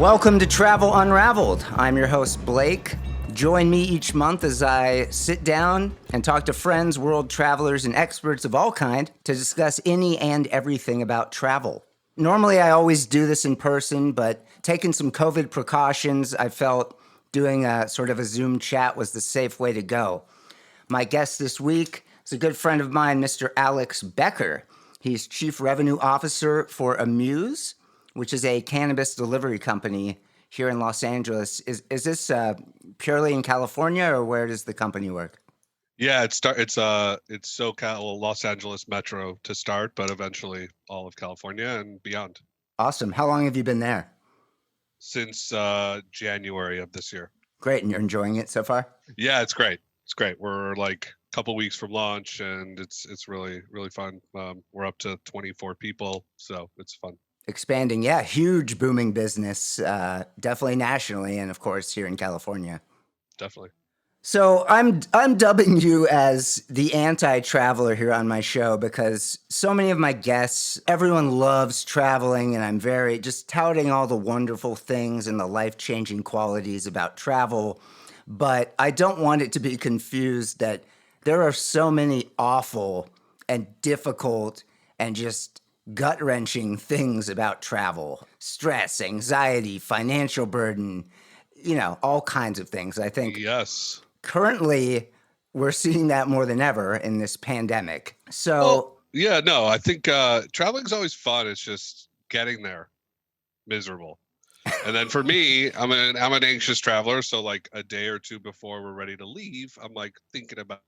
Welcome to Travel Unraveled. I'm your host, Blake. Join me each month as I sit down and talk to friends, world travelers, and experts of all kind to discuss any and everything about travel. Normally, I always do this in person, but taking some COVID precautions, I felt doing a sort of a Zoom chat was the safe way to go. My guest this week is a good friend of mine, Mr. Alex Becker. He's Chief Revenue Officer for Amuse, which is a cannabis delivery company here in Los Angeles. Is this purely in California, or where does the company work? Yeah, it's SoCal, Los Angeles Metro to start, but eventually all of California and beyond. Awesome. How long have you been there? Since January of this year. Great, and you're enjoying it so far? Yeah, it's great. It's great. We're like a couple weeks from launch, and it's really fun. We're up to 24 people, so it's fun. Expanding, yeah, huge booming business, definitely nationally, and of course here in California. Definitely. So I'm dubbing you as the anti-traveler here on my show because so many of my guests, everyone loves traveling, and I'm very just touting all the wonderful things and the life-changing qualities about travel. But I don't want it to be confused that there are so many awful and difficult and just gut-wrenching things about travel. Stress, anxiety, financial burden, all kinds of things. I think Yes. Currently, we're seeing that more than ever in this pandemic. So, well, yeah, no, I think traveling is always fun. It's just getting there miserable. And then for me, I'm an anxious traveler. So like a day or two before we're ready to leave, I'm like thinking about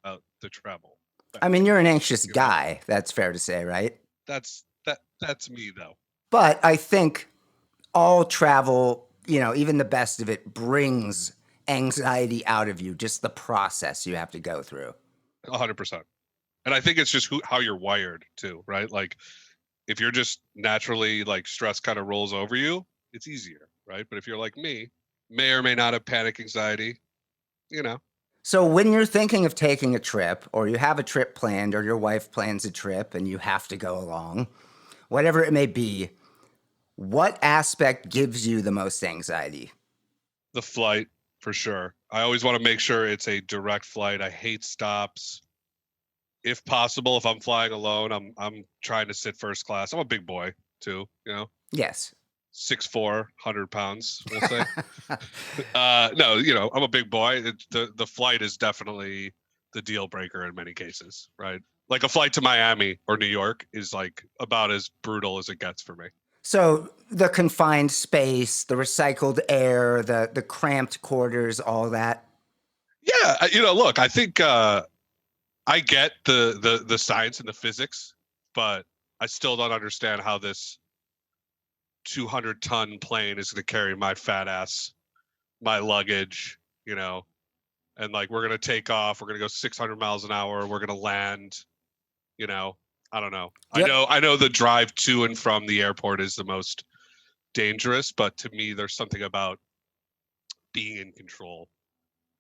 the travel. I mean, you're an anxious guy. That's fair to say, right? That's me though. But I think all travel, even the best of it brings anxiety out of you, just the process you have to go through. 100%. And I think it's just how you're wired too, right? Like if you're just naturally like stress kind of rolls over you, it's easier, right? But if you're like me, may or may not have panic anxiety, So when you're thinking of taking a trip, or you have a trip planned, or your wife plans a trip and you have to go along, whatever it may be, what aspect gives you the most anxiety? The flight, for sure. I always want to make sure it's a direct flight. I hate stops. If possible, if I'm flying alone, I'm trying to sit first class. I'm a big boy too, Yes. 6'4", 100 pounds, we'll say. No, I'm a big boy. The flight is definitely the deal breaker in many cases, right? Like a flight to Miami or New York is like about as brutal as it gets for me. So the confined space, the recycled air, the cramped quarters, all that. Yeah, look, I think I get the science and the physics, but I still don't understand how this 200-ton plane is going to carry my fat ass, my luggage, and like we're going to take off, we're going to go 600 miles an hour, we're going to land, I don't know. Yep. I know the drive to and from the airport is the most dangerous, but to me there's something about being in control.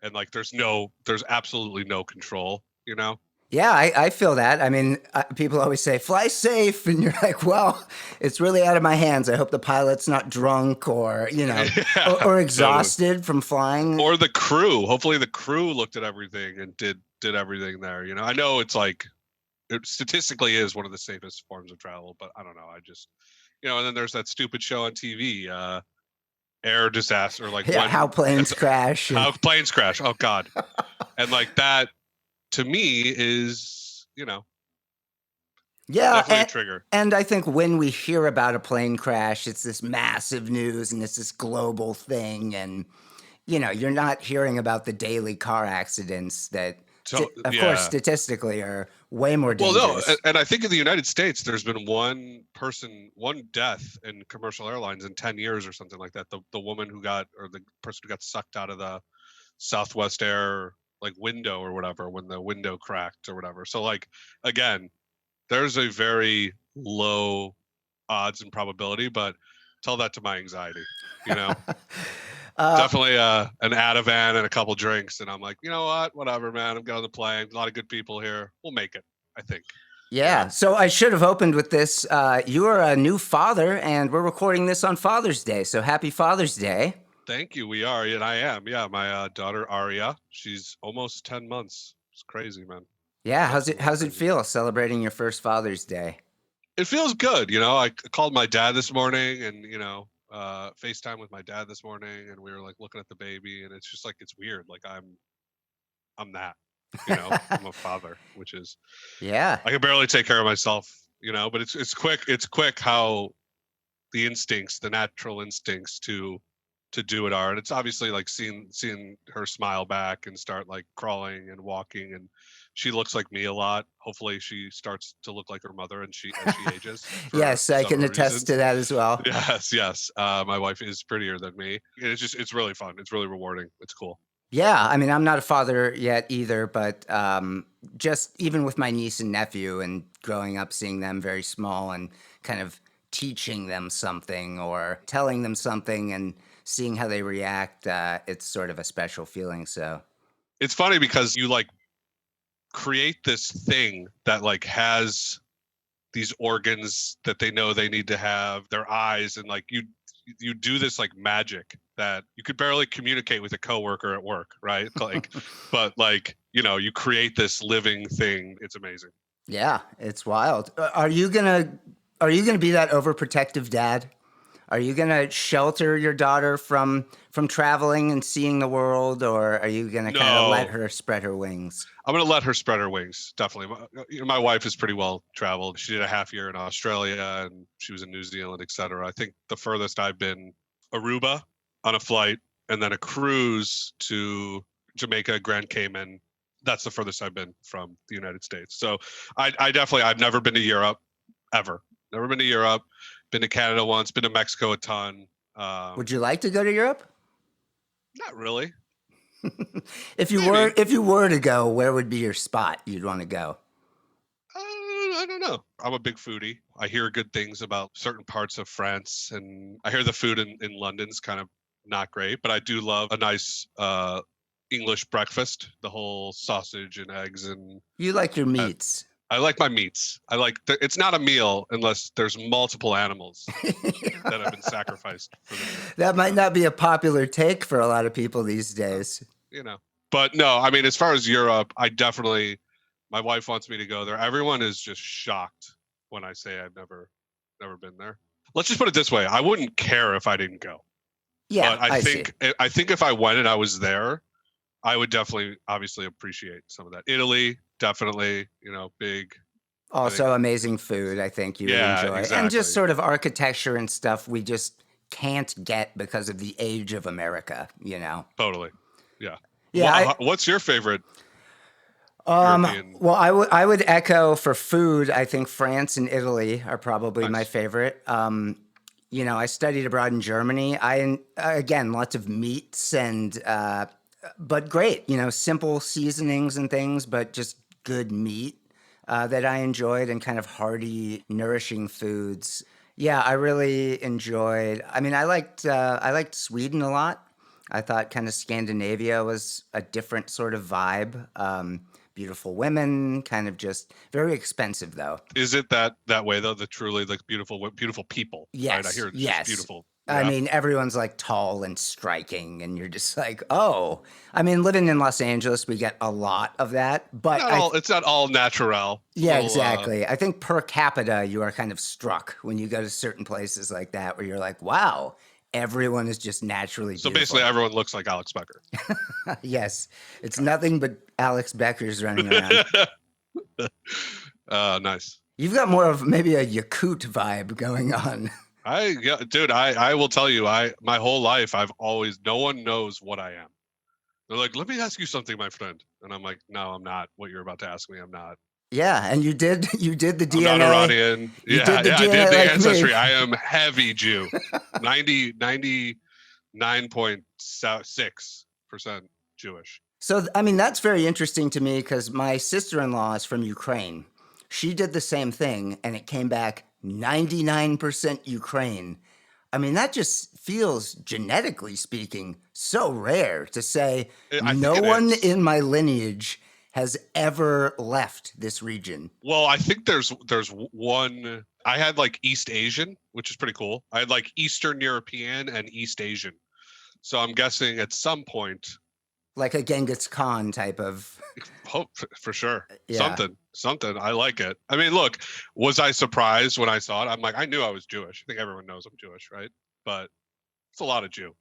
And like there's absolutely no control, Yeah, I feel that. I mean, people always say, fly safe. And you're like, well, it's really out of my hands. I hope the pilot's not drunk or, or exhausted totally. From flying. Or the crew. Hopefully the crew looked at everything and did everything there. I know it's like, it statistically is one of the safest forms of travel, but I don't know. I just, and then there's that stupid show on TV, air disaster, like how planes crash. How planes crash. Oh God. And like that, to me is, definitely a trigger. And I think when we hear about a plane crash, it's this massive news and it's this global thing. And, you're not hearing about the daily car accidents that, of course, statistically are way more dangerous. Well, no, and I think in the United States, there's been one death in commercial airlines in 10 years or something like that. The woman the person who got sucked out of the Southwest Air like window or whatever when the window cracked or whatever. So like again, there's a very low odds and probability, but tell that to my anxiety, Definitely an Ativan and a couple drinks, and I'm like, you know what, whatever, man. I'm going on the plane. A lot of good people here. We'll make it, I think. Yeah. So I should have opened with this. You are a new father, and we're recording this on Father's Day. So happy Father's Day. Thank you. We are, and I am. Yeah, my daughter Aria. She's almost 10 months. It's crazy, man. Yeah. Absolutely How's it crazy. feel celebrating your first Father's Day? It feels good. I called my dad this morning, and FaceTime with my dad this morning, and we were like looking at the baby, and it's just like it's weird. Like I'm that. I'm a father, which is Yeah. I can barely take care of myself. But it's quick. It's quick how the natural instincts to do it are, and it's obviously like seeing her smile back and start like crawling and walking, and she looks like me a lot. Hopefully she starts to look like her mother and as she ages for Yes, I can several attest to reasons. that as well. Yes. My wife is prettier than me, and it's really fun. It's really rewarding. It's cool. Yeah, I mean, I'm not a father yet either, but just even with my niece and nephew and growing up, seeing them very small and kind of teaching them something or telling them something and seeing how they react, it's sort of a special feeling. So, It's funny because you like create this thing that like has these organs that they know they need to have, their eyes, and like you do this like magic that you could barely communicate with a coworker at work, right? Like, but like you create this living thing. It's amazing. yeah, it's wild. Are you gonna be that overprotective dad? Are you gonna shelter your daughter from traveling and seeing the world, or are you gonna kind of let No, her spread her wings? I'm gonna let her spread her wings. Definitely. My wife is pretty well traveled. She did a half year in Australia, and she was in New Zealand, etc. I think the furthest I've been Aruba on a flight, and then a cruise to Jamaica, Grand Cayman. That's the furthest I've been from the United States. So I definitely I've never been to Europe ever. Never been to Europe. Been to Canada once. Been to Mexico a ton. Would you like to go to Europe? Not really. If Maybe. if you were to go, where would be your spot you'd want to go? I don't know. I'm a big foodie. I hear good things about certain parts of France, and I hear the food in London's kind of not great, but I do love a nice English breakfast, the whole sausage and eggs, and You like your uh, meats. I like my meats. It's not a meal unless there's multiple animals that have been sacrificed for the meal. That might not be a popular take for a lot of people these days. You know. But no, I mean, as far as Europe, my wife wants me to go there. Everyone is just shocked when I say I've never been there. Let's just put it this way: I wouldn't care if I didn't go. Yeah, But I I see. think I think if I went and I was there, I would definitely, obviously, appreciate some of that. Italy, definitely, big. I think, Also, amazing food, I think you would yeah, enjoy. And just exactly, sort of architecture and stuff we just can't get because of the age of America, you know? totally, yeah. Yeah, What's your favorite European? well, I would echo for food. I think France and Italy are probably my Nice. favorite. I studied abroad in Germany. Again, lots of meats and but great, simple seasonings and things, but just good meat that I enjoyed and kind of hearty, nourishing foods. Yeah, I really enjoyed. I mean, I liked Sweden a lot. I thought kind of Scandinavia was a different sort of vibe. Beautiful women, kind of just very expensive though. Is it that way though? The truly like beautiful people, right? I Yes, hear it's just yes. beautiful. I Yeah. mean, everyone's like tall and striking, and you're just like, oh. I mean, living in Los Angeles, we get a lot of that. But It's not all natural. It's a yeah, little exactly. I think per capita, you are kind of struck when you go to certain places like that, where you're like, wow, everyone is just naturally so basically beautiful. everyone looks like Alex Becker. Yes, it's nothing but Alex Becker's running around. Nice. You've got more of maybe a Yakut vibe going on. Dude, I will tell you, my whole life no one knows what I am. They're like, let me ask you something, my friend. And I'm like, no, I'm not what you're about to ask me. I'm not. Yeah, and you did the I'm not DNA. Iranian. You Yeah, did the I did DNA the like me. ancestry. I am heavy Jew. 99.6% Jewish. So, I mean, that's very interesting to me because my sister-in-law is from Ukraine. She did the same thing and it came back 99% Ukraine. I mean, that just feels, genetically speaking, so rare to say I think no it one is. in my lineage has ever left this region? Well, I think there's one. I had like East Asian, which is pretty cool. I had like Eastern European and East Asian. So I'm guessing at some point, Like a Genghis Khan type of. hope for sure. Yeah. Something. I like it. I mean, look, was I surprised when I saw it? I'm like, I knew I was Jewish. I think everyone knows I'm Jewish, right? But it's a lot of Jew.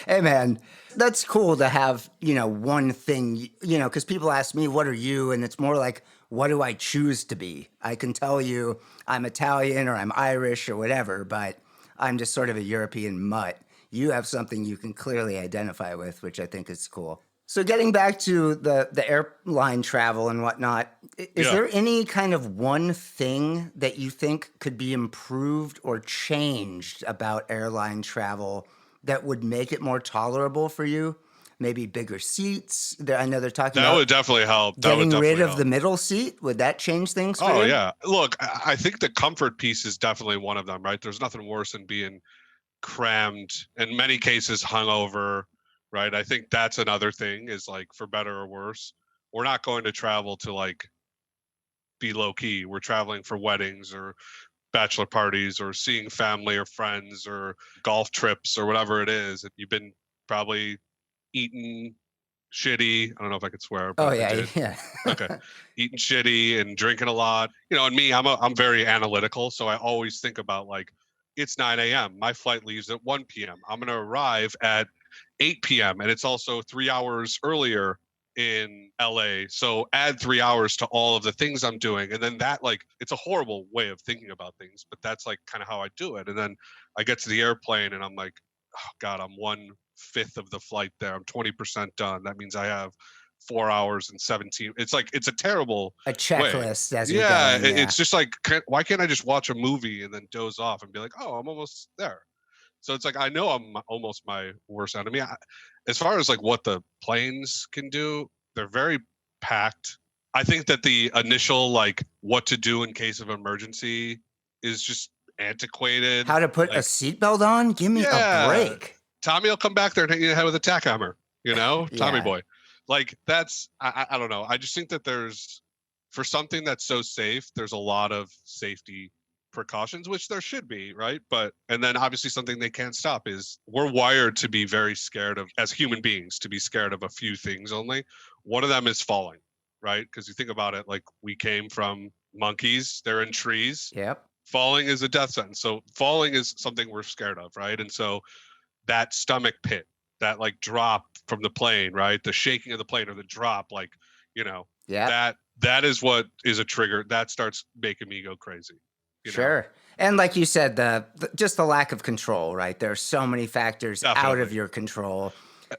Hey man, that's cool to have, one thing, because people ask me, what are you? And it's more like, what do I choose to be? I can tell you I'm Italian or I'm Irish or whatever, but I'm just sort of a European mutt. You have something you can clearly identify with, which I think is cool. So getting back to the airline travel and whatnot, is Yeah. there any kind of one thing that you think could be improved or changed about airline travel that would make it more tolerable for you? Maybe bigger seats. I know they're talking That about would definitely help. That would getting rid definitely of help. the middle seat. Would that change things for Oh you? yeah. Look, I think the comfort piece is definitely one of them, right? There's nothing worse than being crammed, in many cases hungover, right? I think that's another thing is like for better or worse. We're not going to travel to like be low key. We're traveling for weddings or bachelor parties or seeing family or friends or golf trips or whatever it is. And you've been probably eating shitty. I don't know if I could swear, Oh but I yeah, did. yeah. Okay. Eating shitty and drinking a lot. And me, I'm very analytical. So I always think about like, it's 9 a.m. My flight leaves at 1 p.m. I'm going to arrive at 8 p.m. And it's also 3 hours earlier in LA. So add 3 hours to all of the things I'm doing. And then that, like, it's a horrible way of thinking about things, but that's like kind of how I do it. And then I get to the airplane and I'm like, oh God, I'm 1/5 of the flight there. I'm 20% done. That means I have 4 hours and 17. It's like, it's a terrible A way. checklist as you're Yeah. going. Yeah. It's just like, why can't I just watch a movie and then doze off and be like, oh, I'm almost there. So it's like, I know I'm almost my worst enemy. As far as like what the planes can do, they're very packed. I think that the initial, like, what to do in case of emergency is just antiquated. How to put a Like, seatbelt on? Give me a yeah, break. Tommy will come back there and hit you in the head with a tack hammer, Tommy Yeah. boy. Like, that's, I don't know. I just think that for something that's so safe, there's a lot of safety precautions, which there should be, right? And then obviously something they can't stop is we're wired to be very scared of, as human beings, to be scared of a few things only. One of them is falling, right? Because you think about it, like, we came from monkeys, they're in trees. Yep. Falling is a death sentence. So falling is something we're scared of, right? And so that stomach pit, that like drop from the plane, right? The shaking of the plane or the drop, like, Yeah. that is what is a trigger that starts making me go crazy. Sure. And like you said, just the lack of control, right? There are so many factors out Definitely. of your control.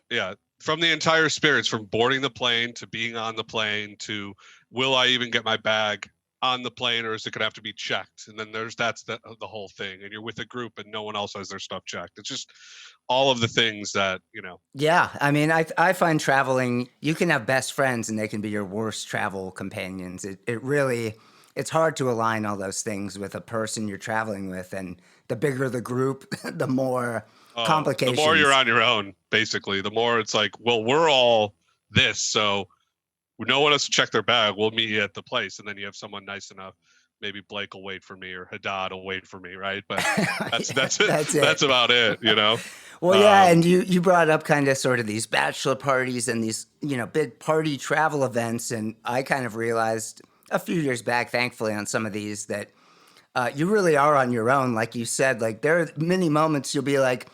Yeah. From the entire experience, from boarding the plane to being on the plane to will I even get my bag on the plane, or is it going to have to be checked? And then that's the whole thing. And you're with a group and no one else has their stuff checked. It's just all of the things that, Yeah. I mean, I find traveling, you can have best friends and they can be your worst travel companions. It really, it's hard to align all those things with a person you're traveling with. And the bigger the group, the more complications. The more you're on your own, basically, the more it's like, well, we're all this. So no one has to check their bag. We'll meet you at the place. And then you have someone nice enough. Maybe Blake will wait for me or Haddad will wait for me, right? But that's it. That's about it, Well, yeah, and you brought up kind of sort of these bachelor parties and these, big party travel events. And I kind of realized a few years back, thankfully, on some of these that you really are on your own. Like you said, like there are many moments you'll be like,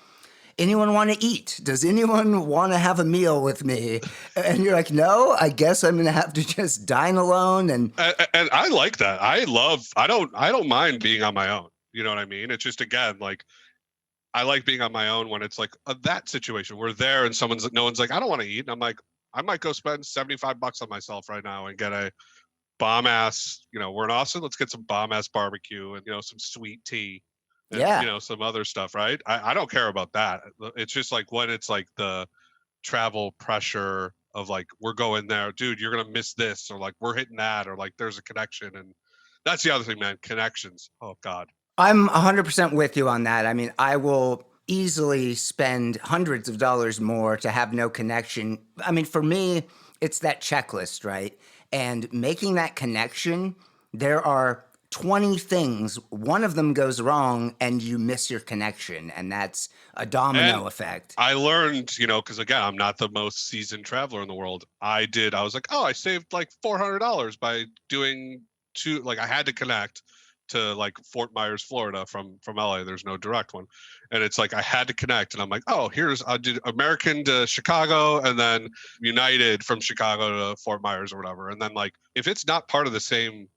anyone want to eat? Does anyone want to have a meal with me? And you're like, no, I guess I'm going to have to just dine alone. And I like that. I don't mind being on my own. You know what I mean? It's just, again, like, I like being on my own when it's like that situation. We're there and no one's like, I don't want to eat. And I'm like, I might go spend $75 on myself right now and get a bomb ass, we're in Austin. Let's get some bomb ass barbecue and, some sweet tea. And, yeah, some other stuff, right? I don't care about that. It's just like when it's like the travel pressure of like, we're going there, dude, you're going to miss this, or like we're hitting that, or like there's a connection. And that's the other thing, man, connections. Oh God. I'm 100% with you on that. I mean, I will easily spend hundreds of dollars more to have no connection. I mean, for me, it's that checklist, right? And making that connection, there are 20 things. One of them goes wrong and you miss your connection. And that's a And domino effect. I learned, because again, I'm not the most seasoned traveler in the world. I was like, oh, I saved like $400 by doing I had to connect to like Fort Myers, Florida from LA. There's no direct one. And it's like I had to connect. And I'm like, oh, I did American to Chicago and then United from Chicago to Fort Myers or whatever. And then like if it's not part of the same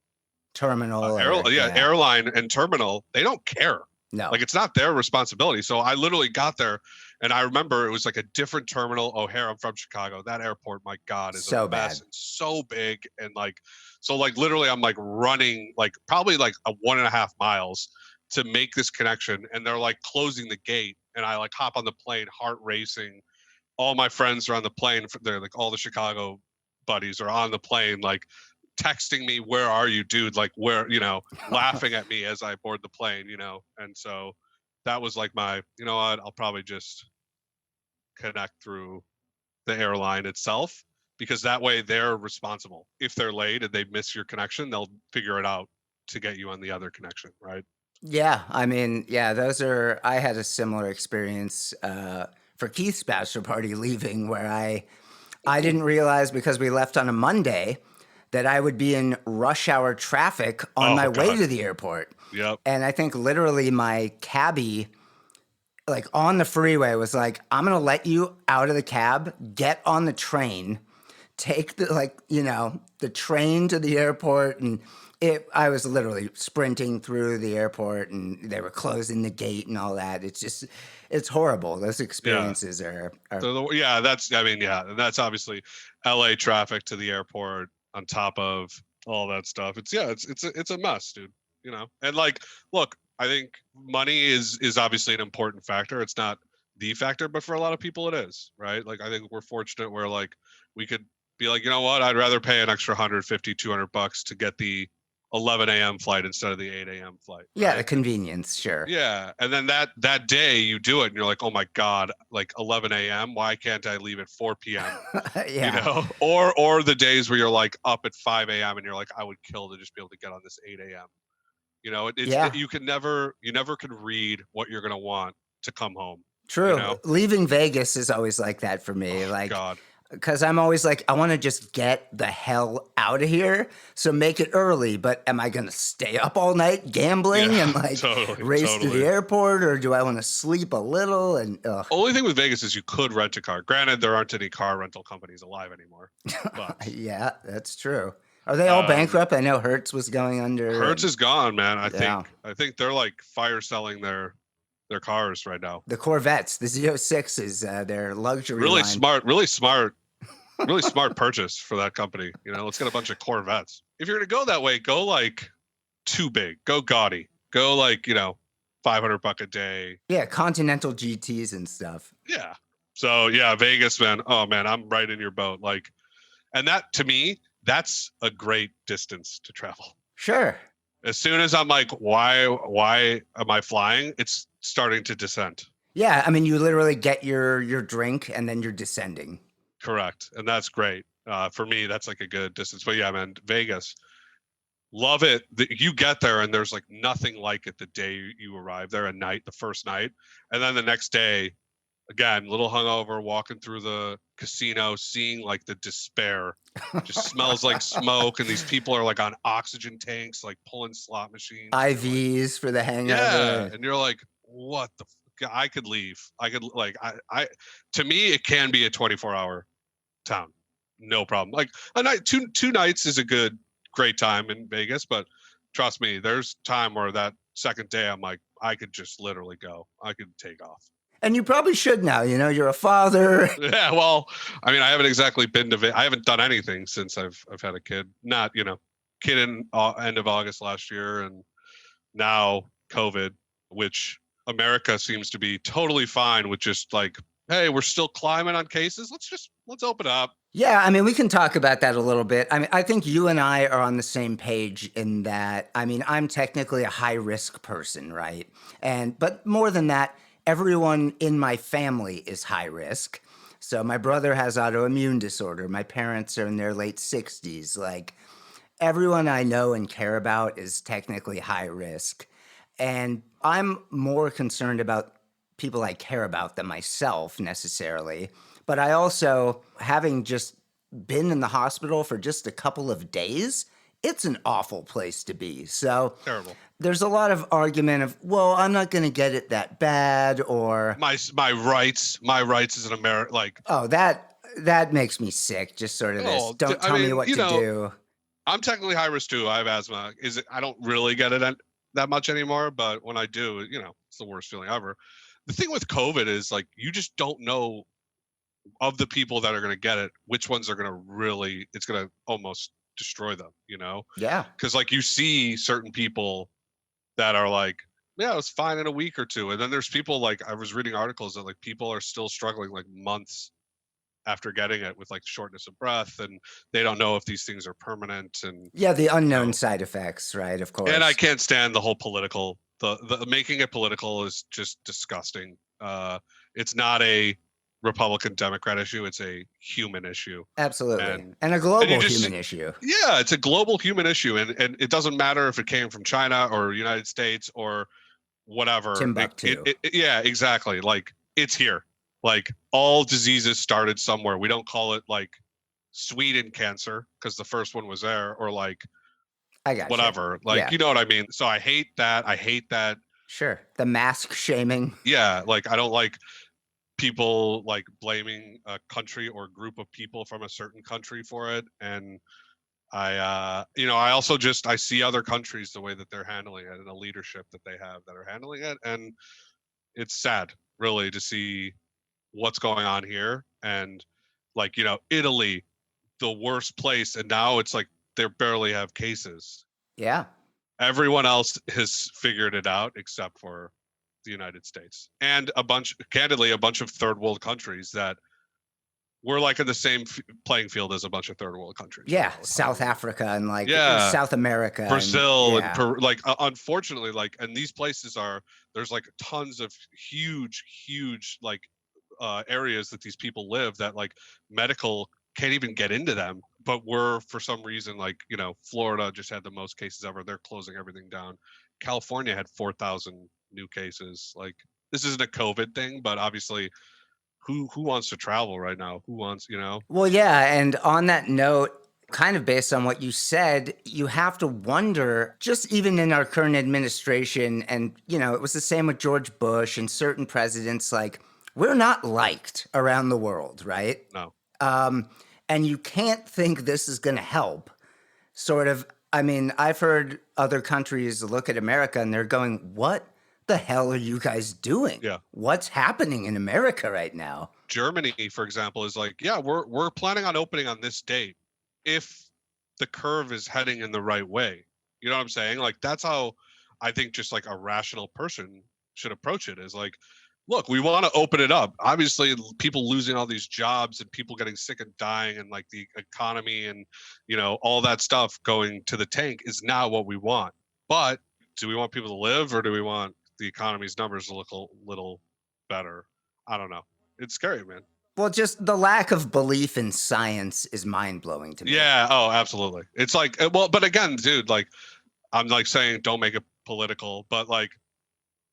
Terminal. airline and terminal, they don't care. No. Like it's not their responsibility. So I literally got there and I remember it was like a different terminal. O'Hare, I'm from Chicago. That airport, my God, is so a mess bad. and so big. And like, so like literally I'm like running like probably like a 1.5 miles to make this connection. And they're like closing the gate. And I like hop on the plane, heart racing. All my friends are on the plane. They're like all the Chicago buddies are on the plane, like texting me, where are you, dude? Like where, laughing at me as I board the plane, and so that was like my, you know what, I'll probably just connect through the airline itself because that way they're responsible. If they're late and they miss your connection, they'll figure it out to get you on the other connection, right? Yeah, I mean, yeah, I had a similar experience for Keith's bachelor party leaving where I didn't realize because we left on a Monday that I would be in rush hour traffic on my way to the airport. Yep. And I think literally my cabbie, like on the freeway, was like, I'm going to let you out of the cab, get on the train, take the train to the airport. And I was literally sprinting through the airport and they were closing the gate and all that. It's horrible. Those experiences are so that's obviously LA traffic to the airport on top of all that stuff. It's a mess, dude. And like, look, I think money is obviously an important factor. It's not the factor, but for a lot of people it is, right? Like, I think we're fortunate where like we could be like, you know what, I'd rather pay an extra $150-$200 to get the 11 a.m. flight instead of the 8 a.m. flight. Yeah, right? the convenience, sure. Yeah, and then that day you do it, and you're like, oh my God, like 11 a.m. Why can't I leave at 4 p.m.? Yeah. Or the days where you're like up at 5 a.m. and you're like, I would kill to just be able to get on this 8 a.m. You never can read what you're gonna want to come home. True. Leaving Vegas is always like that for me. God. Because I'm always like, I want to just get the hell out of here. So make it early. But am I going to stay up all night gambling and race to the airport? Or do I want to sleep a little? And only thing with Vegas is you could rent a car. Granted, there aren't any car rental companies alive anymore. But yeah, that's true. Are they all bankrupt? I know Hertz was going under. Hertz is gone, man. I think they're like fire selling their cars right now. The Corvettes, the Z06 is their luxury really line. really smart purchase for that company. Let's get a bunch of Corvettes. If you're gonna go that way, go like too big, go gaudy, go like $500 a day. Yeah, Continental GTs and stuff. Yeah. So yeah, Vegas, man. Oh man, I'm right in your boat. Like, and that to me, that's a great distance to travel. Sure. As soon as I'm like, why am I flying? It's starting to descend. Yeah, I mean, you literally get your drink and then you're descending. Correct, and that's great. For me, that's like a good distance. But yeah, man, Vegas, love it. You get there and there's like nothing like it the day you arrive there the first night, and then the next day, again, little hungover, walking through the casino, seeing like the despair. Just smells like smoke, and these people are like on oxygen tanks, like pulling slot machines. IVs for the hangover. Yeah, and you're like, what the? I could leave. I could I. To me, it can be a 24-hour town, no problem. Like a night, two nights is a great time in Vegas, but trust me, there's time where that second day, I'm like, I could just literally go. I could take off. And you probably should now. You're a father. Yeah, well, I mean, I haven't exactly been to. I haven't done anything since I've had a kid. Not kid in end of August last year, and now COVID, which America seems to be totally fine with. Just like, hey, we're still climbing on cases. Let's open up. Yeah, I mean, we can talk about that a little bit. I mean, I think you and I are on the same page in that. I mean, I'm technically a high risk person, right? But more than that, everyone in my family is high risk. So my brother has autoimmune disorder. My parents are in their late 60s. Like everyone I know and care about is technically high risk. And I'm more concerned about people I care about than myself necessarily. But I also, having just been in the hospital for just a couple of days, it's an awful place to be. So Terrible. there's a lot of argument of, well, I'm not going to get it that bad, or My rights as an American, like, oh, that makes me sick. Just sort of this, oh, don't I tell me mean, what to do. I'm technically high risk too. I have asthma. I don't really get it that much anymore, but when I do, it's the worst feeling ever. The thing with COVID is like you just don't know of the people that are going to get it, which ones are going to really, it's going to almost destroy them, Yeah. because like you see certain people that are like, yeah, it was fine in a week or two, and then there's people, like I was reading articles that like people are still struggling like months after getting it with like shortness of breath, and they don't know if these things are permanent, and Yeah, the unknown know, side effects, right? Of and I course. can't stand the whole political, the making it political is just disgusting. It's not a Republican Democrat issue, it's a human issue. Absolutely. and And a and you global just human issue. yeah, it's a global human issue, and it doesn't matter if it came from China or United States or whatever. Timbuktu. Yeah, exactly. Like it's here. Like all diseases started somewhere. We don't call it like Sweden cancer because the first one was there, or like I gotcha. whatever. Like Yeah, you know what I mean. So I hate that. I hate that. sure. The mask shaming. Yeah, like I don't like people like blaming a country or group of people from a certain country for it. And I also just I see other countries the way that they're handling it and the leadership that they have that are handling it, and it's sad really to see what's going on here. And like Italy, the worst place, and now it's like they barely have cases. Yeah. Everyone else has figured it out except for the United States and candidly a bunch of third world countries that we're like in the same playing field as a bunch of third world countries right Yeah. now with South autoimmune. Africa and like Yeah, South America. And Brazil and yeah. Peru, like unfortunately, like, and these places there's like tons of huge like areas that these people live that like medical can't even get into them, but we're for some reason like Florida just had the most cases ever. They're closing everything down. California had 4,000 new cases. Like this isn't a COVID thing, but obviously who wants to travel right now? Who wants, Well, yeah. And on that note, kind of based on what you said, you have to wonder, just even in our current administration, and, it was the same with George Bush and certain presidents, like, we're not liked around the world, right? no. Um, and you can't think this is going to help. Sort of, I mean, I've heard other countries look at America and they're going, what the hell are you guys doing? Yeah. What's happening in America right now? Germany, for example, is like, yeah, we're planning on opening on this date if the curve is heading in the right way. You know what I'm saying? Like that's how I think just like a rational person should approach it, is like, look, we want to open it up. Obviously, people losing all these jobs and people getting sick and dying and like the economy and all that stuff going to the tank is not what we want. But do we want people to live, or do we want the economy's numbers to look a little better? I don't know. It's scary, man. Well, just the lack of belief in science is mind blowing to me. Yeah. Oh, absolutely. It's like, well, but again, dude, like, I'm like saying, don't make it political, but like,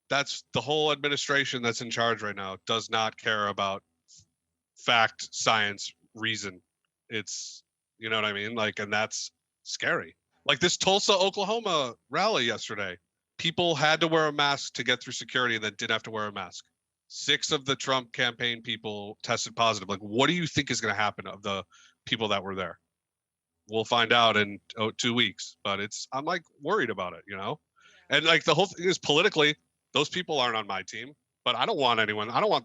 that's the whole administration that's in charge right now does not care about fact, science, reason. It's, you know what I mean? Like, and that's scary. Like this Tulsa, Oklahoma rally yesterday, people had to wear a mask to get through security and then didn't have to wear a mask. 6 of the Trump campaign people tested positive. Like, what do you think is going to happen of the people that were there? We'll find out in 2 weeks, but I'm like worried about it, And like the whole thing is politically, those people aren't on my team, but I don't want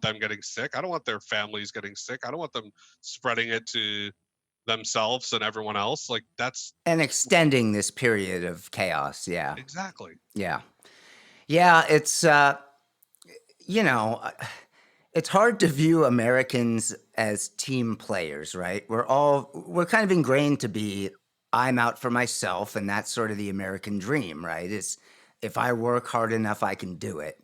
them getting sick. I don't want their families getting sick. I don't want them spreading it to themselves and everyone else. Like And extending this period of chaos. Yeah. exactly. Yeah. Yeah. You know, it's hard to view Americans as team players, right? We're kind of ingrained to be, I'm out for myself, and that's sort of the American dream, right? Is if I work hard enough, I can do it.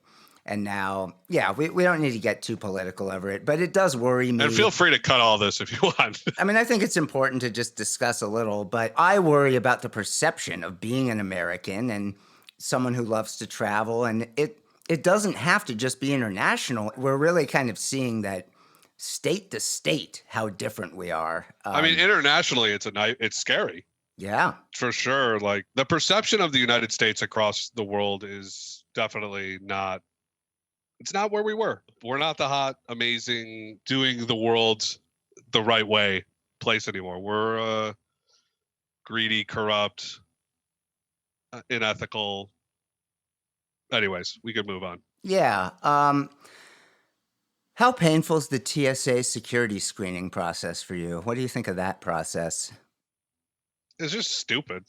And now, yeah, we don't need to get too political over it, but it does worry me. And feel free to cut all this if you want. I mean, I think it's important to just discuss a little, but I worry about the perception of being an American and someone who loves to travel. And it doesn't have to just be international. We're really kind of seeing that state to state how different we are. I mean, internationally, it's scary. Yeah. For sure. Like the perception of the United States across the world is definitely not, it's not where we were. We're not the hot, amazing, doing the world the right way place anymore. We're greedy, corrupt, unethical. Anyways, we could move on. Yeah. How painful is the TSA security screening process for you? What do you think of that process? It's just stupid.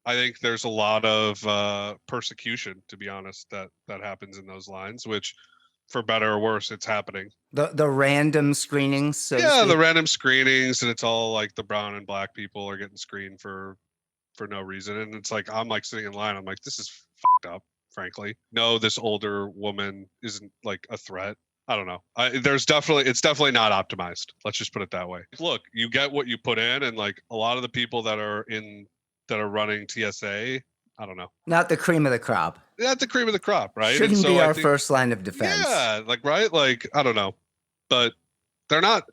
I think there's a lot of persecution, to be honest, that happens in those lines, which for better or worse, it's happening. The random screenings? So yeah, the random screenings, and it's all like the brown and black people are getting screened for no reason. And it's like, I'm like sitting in line, I'm like, this is fucked up, frankly. No, this older woman isn't like a threat. I don't know. It's definitely not optimized. Let's just put it that way. Look, you get what you put in, and like a lot of the people that are running TSA, I don't know. Not the cream of the crop. Not the cream of the crop, right? Shouldn't be our first line of defense. Yeah, like right, like I don't know, but they're not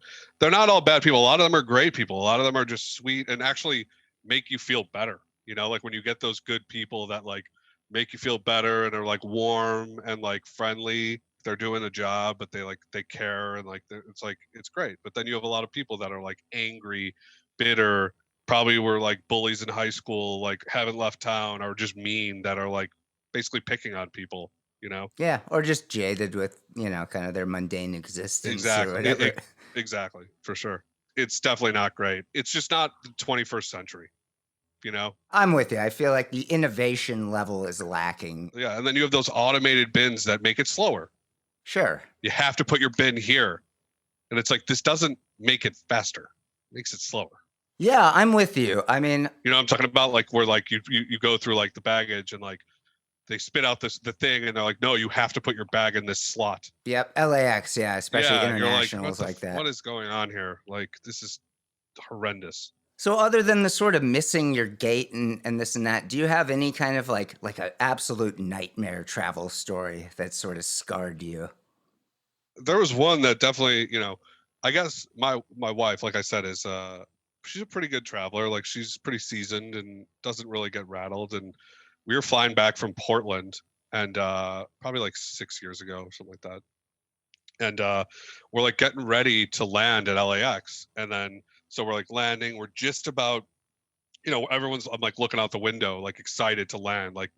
all bad people. A lot of them are great people. A lot of them are just sweet and actually make you feel better. You know, like when you get those good people that like make you feel better and are like warm and like friendly. They're doing the job, but they care and like it's great. But then you have a lot of people that are like angry, bitter, probably were like bullies in high school, like haven't left town, or just mean, that are like basically picking on people, you know? Yeah, or just jaded with, kind of their mundane existence. Exactly. Or whatever. Exactly, for sure. It's definitely not great. It's just not the 21st century. You know, I'm with you. I feel like the innovation level is lacking. Yeah, and then you have those automated bins that make it slower. Sure. You have to put your bin here. And it's like, this doesn't make it faster. It makes it slower. Yeah, I'm with you. I mean, I'm talking about like where like you go through like the baggage and like they spit out the thing and they're like, no, you have to put your bag in this slot. Yep, LAX, yeah, especially internationals like that. What is going on here? Like, this is horrendous. So other than the sort of missing your gate and this and that, do you have any kind of like an absolute nightmare travel story that sort of scarred you? There was one that definitely, I guess my wife, like I said, is she's a pretty good traveler. Like she's pretty seasoned and doesn't really get rattled. And we were flying back from Portland and probably like 6 years ago or something like that. And we're like getting ready to land at LAX. And then so we're like landing, we're just about, I'm like looking out the window, like excited to land. Like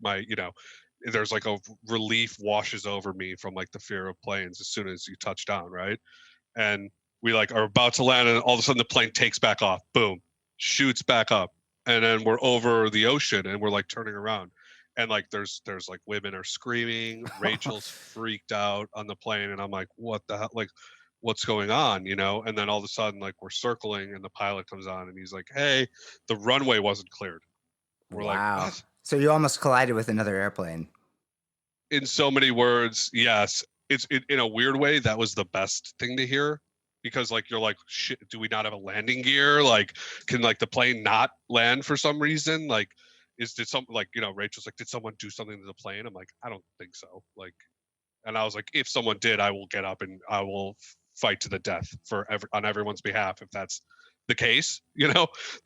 there's like a relief washes over me from like the fear of planes as soon as you touch down, right? And we like are about to land, and all of a sudden the plane takes back off, boom, shoots back up, and then we're over the ocean, and we're like turning around, and like there's like women are screaming, Rachel's freaked out on the plane, and I'm like, what the hell, like what's going on, and then all of a sudden like we're circling, and the pilot comes on, and he's like, hey, the runway wasn't cleared. We're wow. like, what? So you almost collided with another airplane. In so many words, yes. It's in a weird way, that was the best thing to hear, because like you're like, shit, do we not have a landing gear? Like, can like the plane not land for some reason? Like, Rachel's like, did someone do something to the plane? I'm like, I don't think so. Like, and I was like, if someone did, I will get up and I will fight to the death on everyone's behalf if that's the case.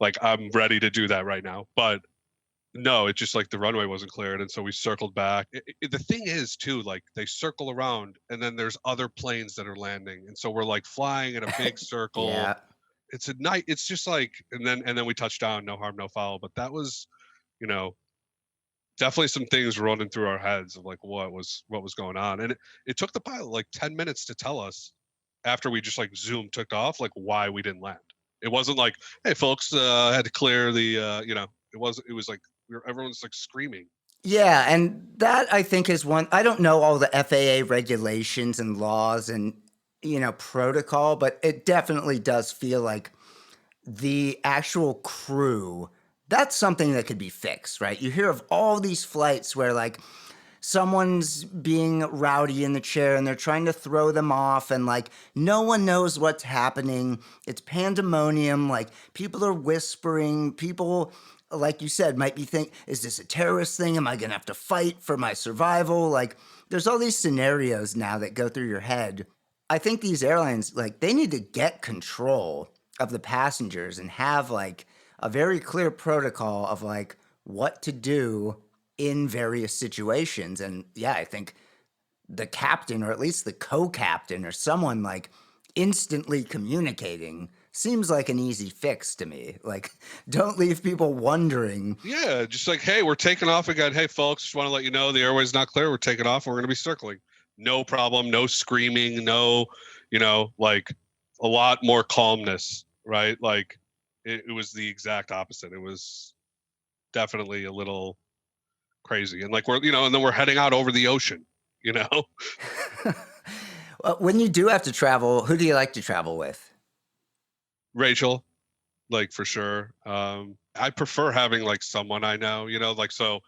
Like I'm ready to do that right now. But no, it's just like the runway wasn't cleared, and so we circled back. The thing is, too, like they circle around, and then there's other planes that are landing, and so we're like flying in a big circle. Yeah. It's a night. It's just like, and then we touched down, no harm, no foul. But that was, definitely some things running through our heads of like what was going on, and it took the pilot like 10 minutes to tell us after we just like took off, like why we didn't land. It wasn't like, hey, folks, had to clear the, it was like. Everyone's like screaming. Yeah, and that I think is one. I don't know all the FAA regulations and laws and protocol, but it definitely does feel like the actual crew. That's something that could be fixed, right? You hear of all these flights where like someone's being rowdy in the chair and they're trying to throw them off, and like no one knows what's happening. It's pandemonium. Like people are whispering. People, like you said, might be think, is this a terrorist thing? Am I going to have to fight for my survival? Like there's all these scenarios now that go through your head. I think these airlines, like, they need to get control of the passengers and have like a very clear protocol of like what to do in various situations. And yeah, I think the captain, or at least the co-captain, or someone like instantly communicating seems like an easy fix to me. Like, don't leave people wondering. Yeah, just like, hey, we're taking off again. Hey, folks, just want to let you know the airway's not clear. We're taking off. And we're going to be circling. No problem. No screaming. No, like a lot more calmness, right? Like it was the exact opposite. It was definitely a little crazy. And like and then we're heading out over the ocean, When you do have to travel, who do you like to travel with? Rachel, like for sure. I prefer having like someone I know, like so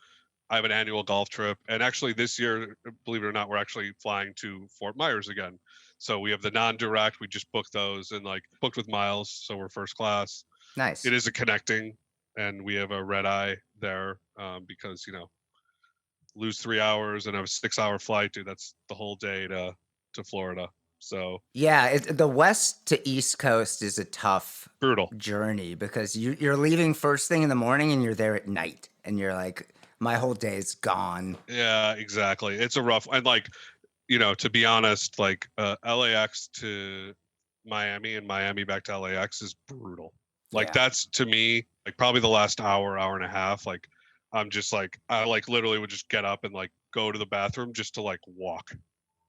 I have an annual golf trip, and actually this year, believe it or not, we're actually flying to Fort Myers again. So we have the non-direct. We just booked those and like booked with miles, so we're first class. Nice. It is a connecting, and we have a red eye there because lose 3 hours and have a 6-hour flight, dude. That's the whole day to Florida. So yeah, the west to east coast is a tough brutal journey because you're leaving first thing in the morning and you're there at night, and you're like, my whole day's gone. Yeah, exactly. It's a rough, and like to be honest, like LAX to Miami and Miami back to LAX is brutal. Like Yeah. that's to me like probably the last hour and a half. Like I'm just like I like literally would just get up and like go to the bathroom just to like walk.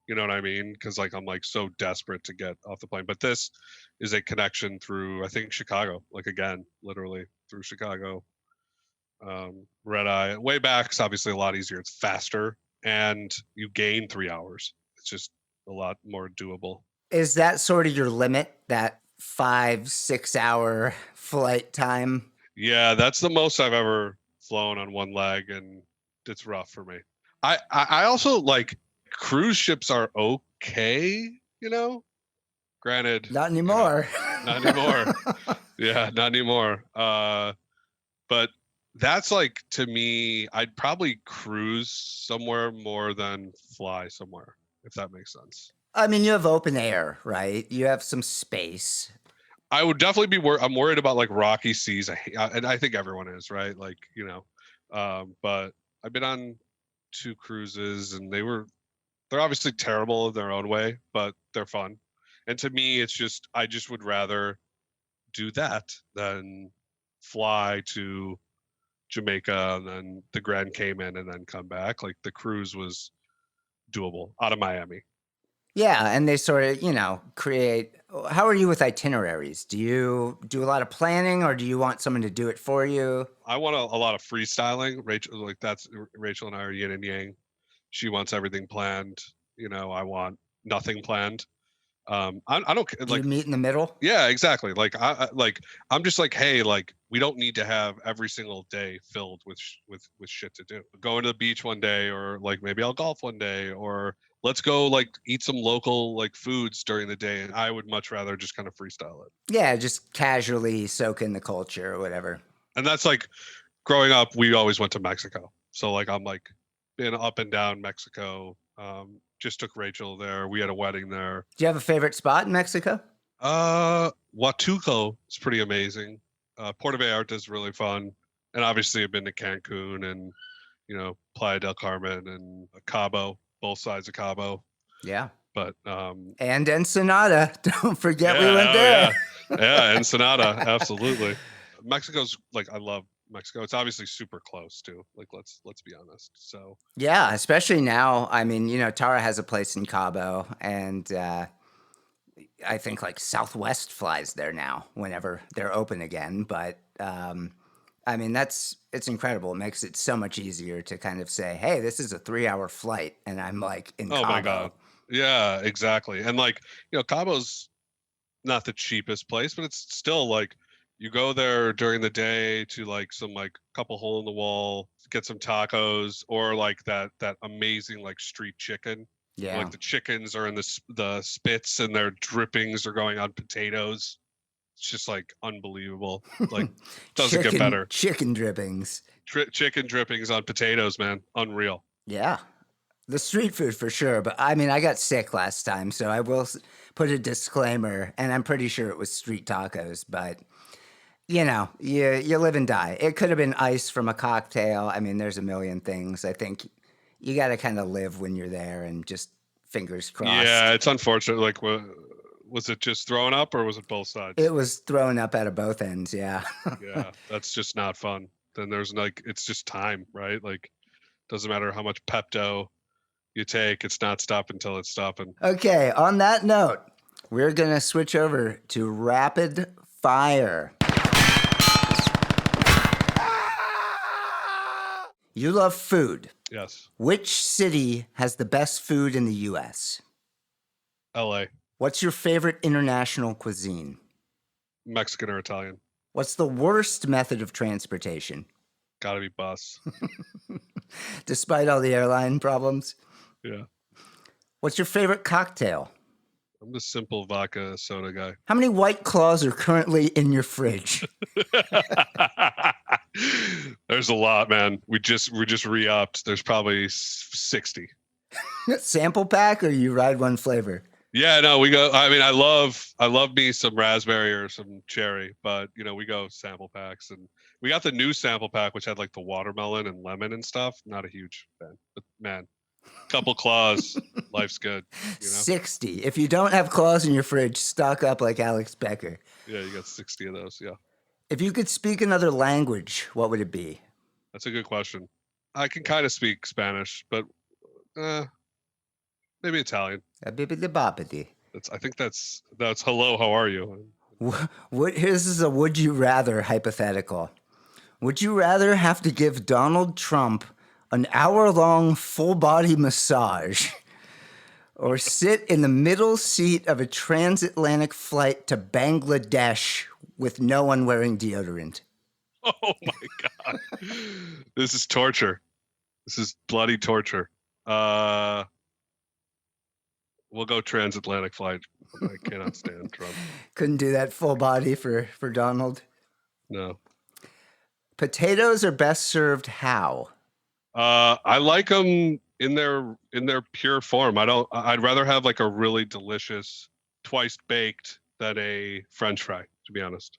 You know what I mean? Because like I'm like so desperate to get off the plane. But this is a connection through I think Chicago. Like again, literally through Chicago. Red eye way back is obviously a lot easier. It's faster and you gain 3 hours. It's just a lot more doable. Is that sort of your limit, that 5-6 hour flight time? Yeah, that's the most I've ever flown on one leg, and it's rough for me. I also like cruise ships are okay, granted. Not anymore. Not anymore. Yeah, not anymore. But that's like to me, I'd probably cruise somewhere more than fly somewhere, if that makes sense. I mean, you have open air, right? You have some space. I would definitely be I'm worried about like rocky seas. And I think everyone is, right? Like, but I've been on 2 cruises and they're obviously terrible in their own way, but they're fun. And to me, I just would rather do that than fly to Jamaica and then the Grand Cayman and then come back. Like the cruise was doable out of Miami. Yeah, and they sort of, create. How are you with itineraries? Do you do a lot of planning, or do you want someone to do it for you? I want a lot of freestyling. Rachel, like that's Rachel and I are yin and yang. She wants everything planned. I want nothing planned. I don't Do like you meet in the middle? Yeah, exactly. Like I'm just like, hey, like we don't need to have every single day filled with shit to do. Going to the beach one day, or like maybe I'll golf one day, or let's go like eat some local like foods during the day. And I would much rather just kind of freestyle it. Yeah, just casually soak in the culture or whatever. And that's like growing up, we always went to Mexico. So like I'm like been up and down Mexico. Just took Rachel there. We had a wedding there. Do you have a favorite spot in Mexico? Huatulco is pretty amazing. Puerto Vallarta is really fun. And obviously I've been to Cancun and, Playa del Carmen and Cabo, both sides of Cabo. Yeah. But and Ensenada. Don't forget we went there. Yeah, Ensenada, absolutely. Mexico's like I love Mexico. It's obviously super close too. Like let's be honest. So yeah, especially now. I mean, Tara has a place in Cabo, and I think like Southwest flies there now whenever they're open again. But I mean, it's incredible. It makes it so much easier to kind of say, hey, this is a 3-hour flight, and I'm like in Cabo. Oh my God. Yeah, exactly. And like, Cabo's not the cheapest place, but it's still like You go there during the day to like some like couple hole in the wall, get some tacos, or like that amazing like street chicken. Yeah. Like the chickens are in the spits and their drippings are going on potatoes. It's just like unbelievable. Like doesn't get better. Chicken drippings. Chicken drippings on potatoes, man. Unreal. Yeah. The street food for sure, but I mean, I got sick last time, so I will put a disclaimer, and I'm pretty sure it was street tacos, but you know, you live and die. It could have been ice from a cocktail. I mean, there's a million things. I think you got to kind of live when you're there and just fingers crossed. Yeah, it's unfortunate. Like, was it just throwing up or was it both sides? It was throwing up out of both ends, yeah. Yeah, that's just not fun. Then there's like, it's just time, right? Like, doesn't matter how much Pepto you take, it's not stopping until it's stopping. Okay, on that note, we're going to switch over to rapid fire. You love food. Yes. Which city has the best food in the U.S.? LA. What's your favorite international cuisine? Mexican or Italian. What's the worst method of transportation? Gotta be bus. Despite all the airline problems? Yeah. What's your favorite cocktail? I'm the simple vodka soda guy. How many White Claws are currently in your fridge? There's a lot, man. We just re-upped. There's probably 60. Sample pack, or you ride one flavor? Yeah, no, we go. I mean, I love me some raspberry or some cherry, but you know, we go sample packs, and we got the new sample pack, which had like the watermelon and lemon and stuff. Not a huge fan, but man, couple claws, life's good. You know? 60. If you don't have claws in your fridge, stock up like Alex Becker. Yeah, you got 60 of those. Yeah. If you could speak another language, what would it be? That's a good question. I can kind of speak Spanish, but maybe Italian. I think that's hello, how are you? This is a would you rather hypothetical. Would you rather have to give Donald Trump an hour-long full-body massage or sit in the middle seat of a transatlantic flight to Bangladesh with no one wearing deodorant? Oh my God. This is torture. This is bloody torture. We'll go transatlantic flight. I cannot stand Trump. Couldn't do that full body for Donald. No. Potatoes are best served how? I like them in their pure form. I'd rather have like a really delicious twice baked than a French fry, to be honest.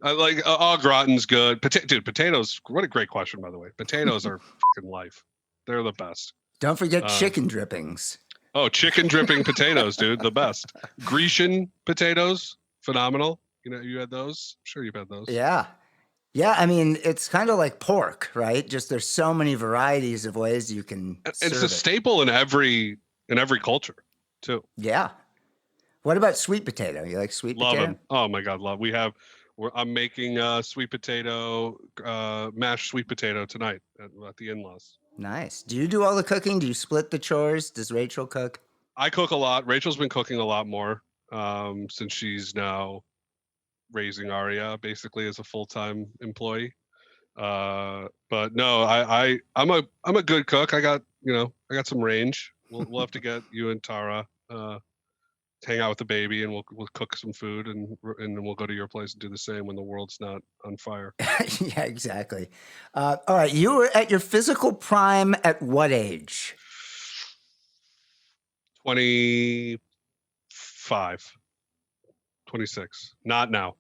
I like au gratin's good. Dude, potatoes. What a great question, by the way. Potatoes are fucking life. They're the best. Don't forget chicken drippings. Oh, chicken dripping potatoes, dude, the best. Grecian potatoes, phenomenal. You know, you had those. I'm sure you've had those. Yeah. Yeah, I mean, it's kind of like pork, right? Just there's so many varieties of ways you can serve It's a staple in every culture, too. Yeah. What about sweet potato? You like sweet Love potato? them. Oh my God, love. I'm making sweet potato, mashed sweet potato tonight at the in-laws. Nice. Do you do all the cooking? Do you split the chores? Does Rachel cook? I cook a lot. Rachel's been cooking a lot more since she's now raising Aria basically as a full-time employee. But no, I'm a good cook. I got some range. We'll have to get you and Tara hang out with the baby, and we'll cook some food, and then we'll go to your place and do the same when the world's not on fire. Yeah, exactly. All right, you were at your physical prime at what age? 25, 26. Not now.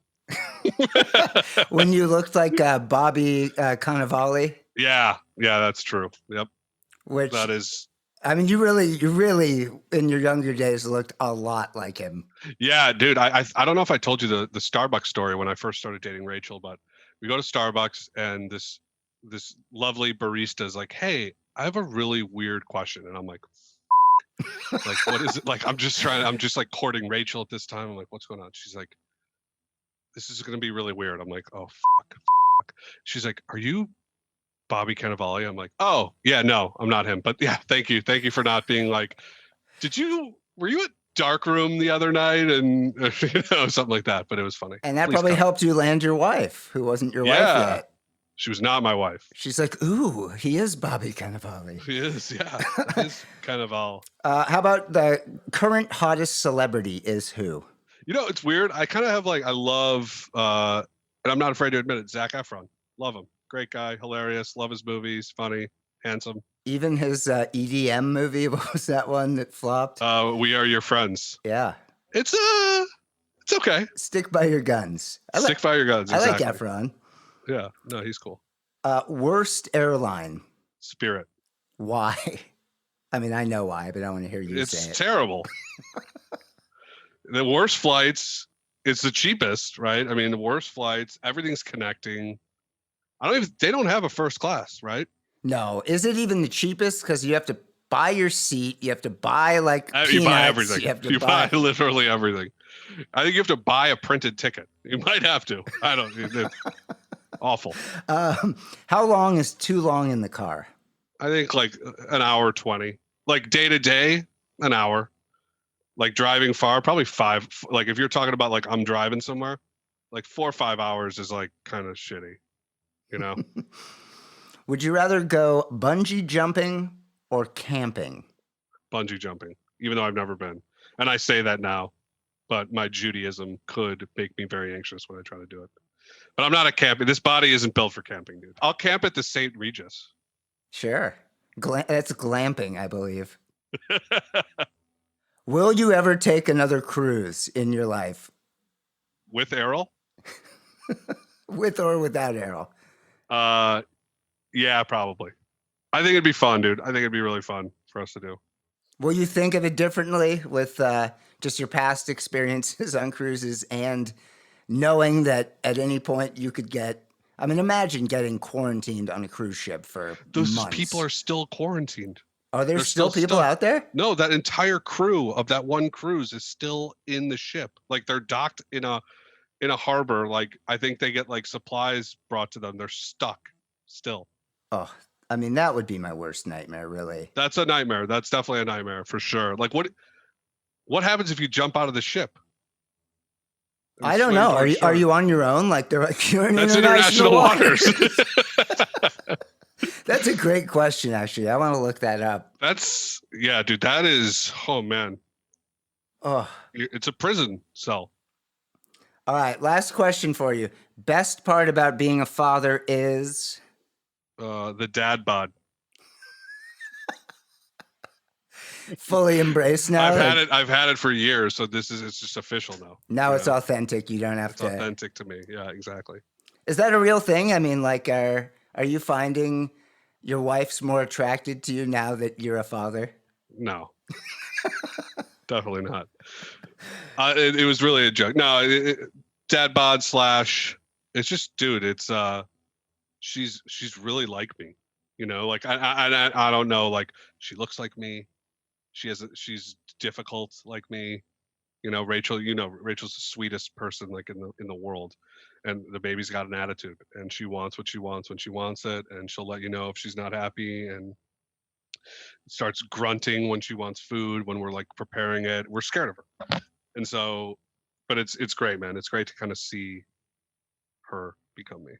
When you looked like Bobby Cannavale? Yeah, that's true. Yep. Which that is. I mean, you really in your younger days looked a lot like him. Yeah, dude. I don't know if I told you the Starbucks story when I first started dating Rachel, but we go to Starbucks and this lovely barista is like, "Hey, I have a really weird question," and I'm like, like, what is it? Like, I'm just like courting Rachel at this time. I'm like, what's going on? She's like, this is going to be really weird. I'm like, oh, fuck. She's like, are you Bobby Cannavale? I'm like, oh, yeah, no, I'm not him. But yeah, thank you. Thank you for not being like, were you at dark room the other night, and something like that. But it was funny. And that Please probably come. helped you land your wife, who wasn't your wife Yeah, yet. she was not my wife. She's like, ooh, he is Bobby Cannavale. He is, yeah. That is kind of all. How about the current hottest celebrity is who? It's weird. I kind of have I love, and I'm not afraid to admit it, Zac Efron. Love him. Great guy, hilarious. Love his movies. Funny, handsome. Even his EDM movie, what was that one that flopped? We Are Your Friends. Yeah. It's okay. Stick by your guns. Stick by your guns. Exactly. I like Efron. Yeah, no, he's cool. Worst airline. Spirit. Why? I mean, I know why, but I want to hear you say it. It's terrible. The worst flights. It's the cheapest, right? I mean, the worst flights. Everything's connecting. They don't have a first class, right? No. Is it even the cheapest? Because you have to buy your seat. You have to buy peanuts. You buy everything. You buy literally everything. I think you have to buy a printed ticket. You might have to. I don't. It's awful. How long is too long in the car? I think an hour 20. Day to day, an hour. Driving far, probably 5. If you're talking about I'm driving somewhere, 4 or 5 hours is kind of shitty. Would you rather go bungee jumping or camping? Bungee jumping, even though I've never been. And I say that now, but my Judaism could make me very anxious when I try to do it. But I'm not a camper. This body isn't built for camping, dude. I'll camp at the St. Regis. Sure. That's glamping, I believe. Will you ever take another cruise in your life? With Errol? With or without Errol? Yeah, probably. I think it'd be fun, dude. I think it'd be really fun for us to do. Will you think of it differently with just your past experiences on cruises and knowing that at any point you could imagine getting quarantined on a cruise ship for Those months. people are still quarantined. Are there still people out there? No, that entire crew of that one cruise is still in the ship. They're docked in a harbor. I think they get supplies brought to them. They're stuck still. Oh, I mean, that would be my worst nightmare, really. That's a nightmare. That's definitely a nightmare for sure. What happens if you jump out of the ship? I don't know. Are you on your own? They're you're in That's international waters. That's a great question, actually. I want to look that up. Yeah, dude. That is, oh man. Oh, it's a prison cell. All right, last question for you. Best part about being a father is the dad bod. Fully embraced now. I've had it for years, so it's just official now. Now it's authentic. You don't have to. It's authentic to me. Yeah, exactly. Is that a real thing? I mean, are you finding your wife's more attracted to you now that you're a father? No. Definitely not. It was really a joke. No, dad bod / it's just, dude, it's she's really like me, I don't know, she looks like me. She's difficult like me. Rachel, Rachel's the sweetest person in the world, and the baby's got an attitude, and she wants what she wants when she wants it, and she'll let you know if she's not happy, and starts grunting when she wants food when we're preparing it. We're scared of her. And so, but it's great, man. It's great to kind of see her become me.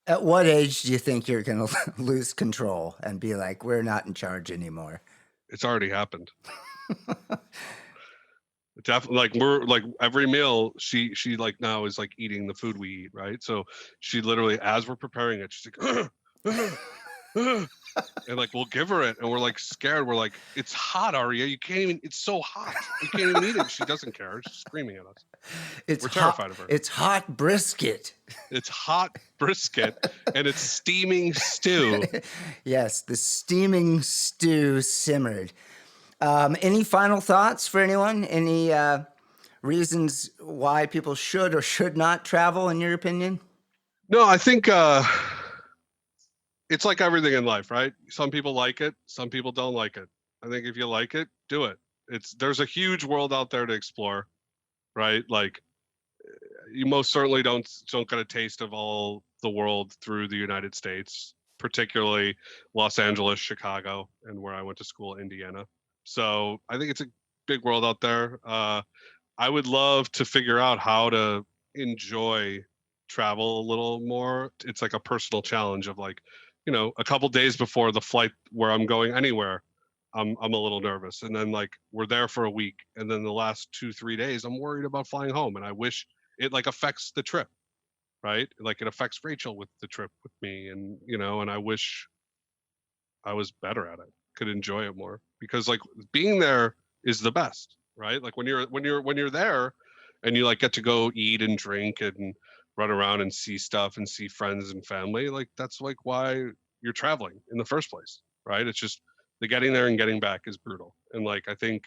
At what age do you think you're going to lose control and be like, we're not in charge anymore? It's already happened. Definitely, we're every meal she now is eating the food we eat, right? So she literally, as we're preparing it, she's like and we'll give her it, and we're scared. We're it's hot, Aria. You can't even. It's so hot. You can't even eat it. She doesn't care. She's screaming at us. We're terrified of her. It's hot brisket. It's hot brisket, and it's steaming stew. Yes, the steaming stew simmered. Any final thoughts for anyone? Any reasons why people should or should not travel, in your opinion? No, I think it's like everything in life, right? Some people like it, some people don't like it. I think if you like it, do it. There's a huge world out there to explore, right? You most certainly don't get a taste of all the world through the United States, particularly Los Angeles, Chicago, and where I went to school, Indiana. So I think it's a big world out there. I would love to figure out how to enjoy travel a little more. It's like a personal challenge of like, a couple days before the flight where I'm going anywhere, I'm a little nervous. And then like we're there for a week. And then the last 2, 3 days, I'm worried about flying home. And I wish it like affects the trip, right? Like it affects Rachel with the trip with me. And, and I wish I was better at it, could enjoy it more, because like being there is the best, right? Like when you're there and you like get to go eat and drink and run around and see stuff and see friends and family, like that's like why you're traveling in the first place, right? It's just the getting there and getting back is brutal. And like I think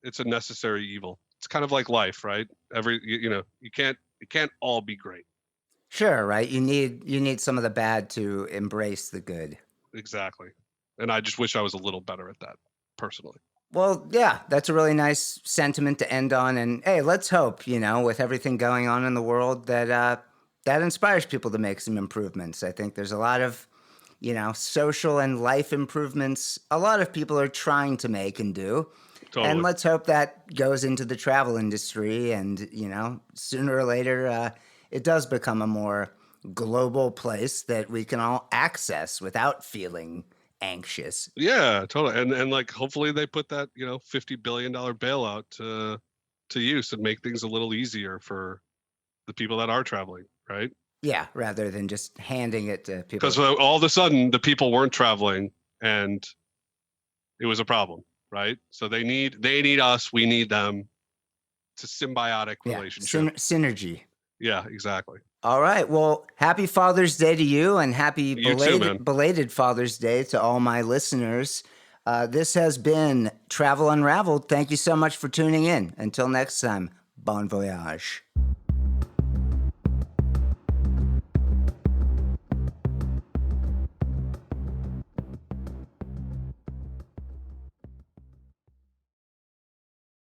it's a necessary evil. It's kind of like life, right? It can't all be great. Sure, right? You need some of the bad to embrace the good. Exactly. And I just wish I was a little better at that personally. Well, yeah, that's a really nice sentiment to end on. And hey, let's hope, with everything going on in the world, that that inspires people to make some improvements. I think there's a lot of, social and life improvements a lot of people are trying to make and do. And Totally. let's hope that goes into the travel industry. And, sooner or later, it does become a more global place that we can all access without feeling anxious. Yeah, totally. And like hopefully they put that, $50 billion bailout to use and make things a little easier for the people that are traveling, right? Yeah, rather than just handing it to people. Because all of a sudden the people weren't traveling and it was a problem, right? So they need us, we need them. It's a symbiotic Yeah, relationship. synergy. Yeah, exactly. All right. Well, happy Father's Day to you, and happy You too, man. belated Father's Day to all my listeners. This has been Travel Unraveled. Thank you so much for tuning in. Until next time, bon voyage.